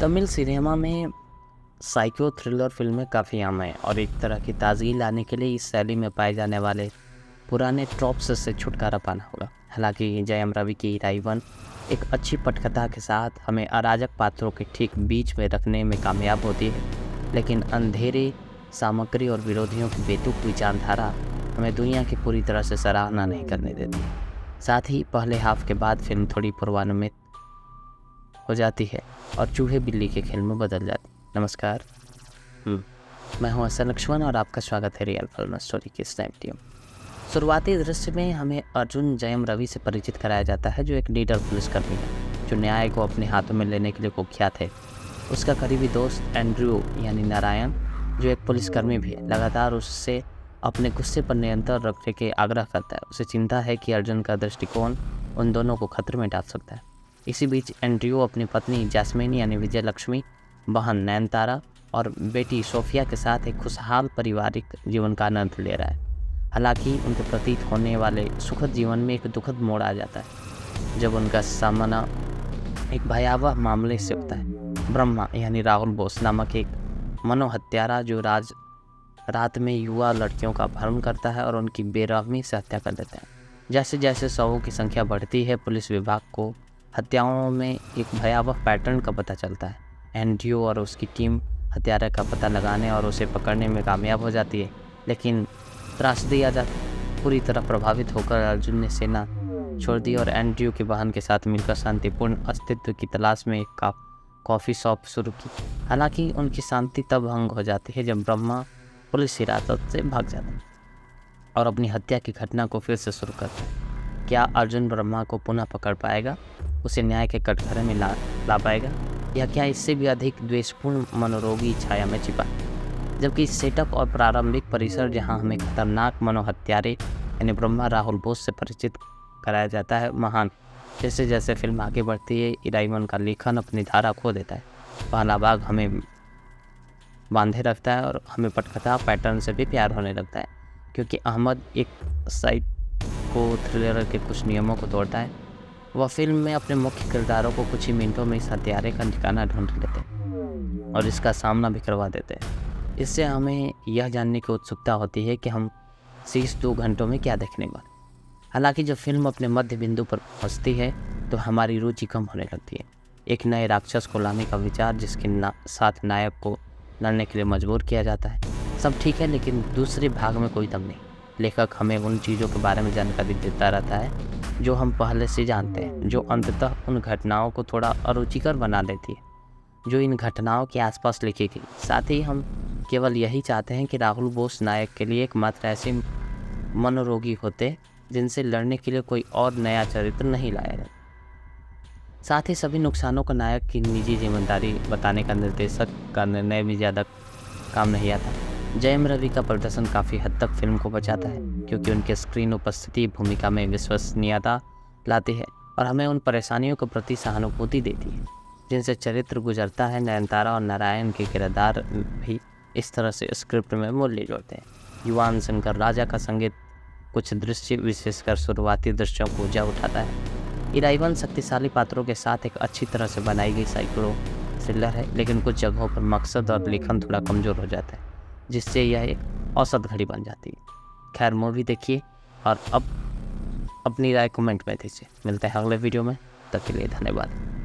Tamil cinema में psycho thriller फिल्में काफ़ी आम हैं और एक तरह की ताजगी लाने के लिए इस शैली में पाए जाने वाले पुराने ट्रॉप्स से छुटकारा पाना होगा। हालांकि जयम रवि की राइवन एक अच्छी पटकथा के साथ हमें अराजक पात्रों के ठीक बीच में रखने में कामयाब होती है, लेकिन अंधेरे सामग्री और विरोधियों की बेतुक विचारधारा हमें दुनिया की पूरी तरह से सराहना नहीं करने देती। साथ ही पहले हाफ के बाद फिल्म थोड़ी पूर्वानुमानित हो जाती है और चूहे बिल्ली के खेल में बदल जाती है। नमस्कार, मैं हूं असल लक्ष्मण और आपका स्वागत है रियल फिल्म स्टोरी की स्नैप टीम। शुरुआती दृश्य में हमें अर्जुन जयम रवि से परिचित कराया जाता है, जो एक लीडर पुलिसकर्मी है जो न्याय को अपने हाथों में लेने के लिए कुख्यात है। उसका करीबी दोस्त एंड्रयू यानी नारायण, जो एक पुलिसकर्मी भी है, लगातार उससे अपने गुस्से पर नियंत्रण रखने के आग्रह करता है। उसे चिंता है कि अर्जुन का दृष्टिकोण उन दोनों को खतरे में डाल सकता है। इसी बीच एंड्रयू अपनी पत्नी जैस्मिन यानी विजय लक्ष्मी, बहन नयनतारा और बेटी सोफिया के साथ एक खुशहाल पारिवारिक जीवन का आनंद ले रहा है। हालांकि उनके प्रतीत होने वाले सुखद जीवन में एक दुखद मोड़ आ जाता है जब उनका सामना एक भयावह मामले से होता है। ब्रह्मा यानी राहुल बोस नामक एक मनोहत्यारा, जो रात में युवा लड़कियों का अपहरण करता है और उनकी बेरहमी से हत्या कर देता है। जैसे जैसे शवों की संख्या बढ़ती है, पुलिस विभाग को हत्याओं में एक भयावह पैटर्न का पता चलता है। एंड्रयू और उसकी टीम हत्यारे का पता लगाने और उसे पकड़ने में कामयाब हो जाती है, लेकिन त्रासदी आ जाती है। पूरी तरह प्रभावित होकर अर्जुन ने सेना छोड़ दी और एंड्रयू की बहन के साथ मिलकर शांतिपूर्ण अस्तित्व की तलाश में एक कॉफ़ी शॉप शुरू की। हालांकि उनकी शांति तब भंग हो जाती है जब ब्रह्मा पुलिस हिरासत से भाग जाता है और अपनी हत्या की घटना को फिर से शुरू करता है। क्या अर्जुन ब्रह्मा को पुनः पकड़ पाएगा, उसे न्याय के कटघरे में ला पाएगा, या क्या इससे भी अधिक द्वेषपूर्ण मनोरोगी छाया में छिपा? जबकि सेटअप और प्रारंभिक परिसर, जहां हमें खतरनाक मनोहत्यारे यानी ब्रह्मा राहुल बोस से परिचित कराया जाता है, महान। जैसे जैसे फिल्म आगे बढ़ती है, इराइवन का लेखन अपनी धारा खो देता है। पहला भाग हमें बांधे रखता है और हमें पटकथा पैटर्न से भी प्यार होने लगता है, क्योंकि अहमद एक साइको थ्रिलर के कुछ नियमों को तोड़ता है। वह फिल्म में अपने मुख्य किरदारों को कुछ ही मिनटों में इस हत्यारे का ठिकाना ढूंढ लेते हैं और इसका सामना भी करवा देते हैं। इससे हमें यह जानने की उत्सुकता होती है कि हम शेष 2 घंटों में क्या देखने वाले। हालांकि जब फिल्म अपने मध्य बिंदु पर पहुंचती है तो हमारी रुचि कम होने लगती है। एक नए राक्षस को लाने का विचार, जिसके साथ नायक को लड़ने के लिए मजबूर किया जाता है, सब ठीक है, लेकिन दूसरे भाग में कोई दम नहीं। लेखक हमें उन चीज़ों के बारे में जानकारी देता रहता है जो हम पहले से जानते हैं, जो अंततः उन घटनाओं को थोड़ा अरुचिकर बना देती है जो इन घटनाओं के आसपास लिखी गई। साथ ही हम केवल यही चाहते हैं कि राहुल बोस नायक के लिए एकमात्र ऐसे मनोरोगी होते जिनसे लड़ने के लिए कोई और नया चरित्र नहीं लाया जाए। साथ ही सभी नुकसानों को नायक की निजी जिम्मेदारी बताने का निर्देशक का निर्णय भी ज़्यादा काम नहीं आता। जयम रवि का प्रदर्शन काफ़ी हद तक फिल्म को बचाता है, क्योंकि उनकी स्क्रीन उपस्थिति भूमिका में विश्वसनीयता लाती है और हमें उन परेशानियों के प्रति सहानुभूति देती है जिनसे चरित्र गुजरता है। नयनतारा और नारायण के किरदार भी इस तरह से स्क्रिप्ट में मूल्य जोड़ते हैं। युवान शंकर राजा का संगीत कुछ दृश्य, विशेषकर शुरुआती दृश्यों को ऊंचा उठाता है। इराइवन शक्तिशाली पात्रों के साथ एक अच्छी तरह से बनाई गई साइको थ्रिलर है, लेकिन कुछ जगहों पर मकसद और लेखन थोड़ा कमज़ोर हो जाता है, जिससे यह एक औसत घड़ी बन जाती है। खैर, मूवी देखिए और अब अपनी राय कमेंट में दीजिए। मिलते हैं अगले वीडियो में, तब के लिए धन्यवाद।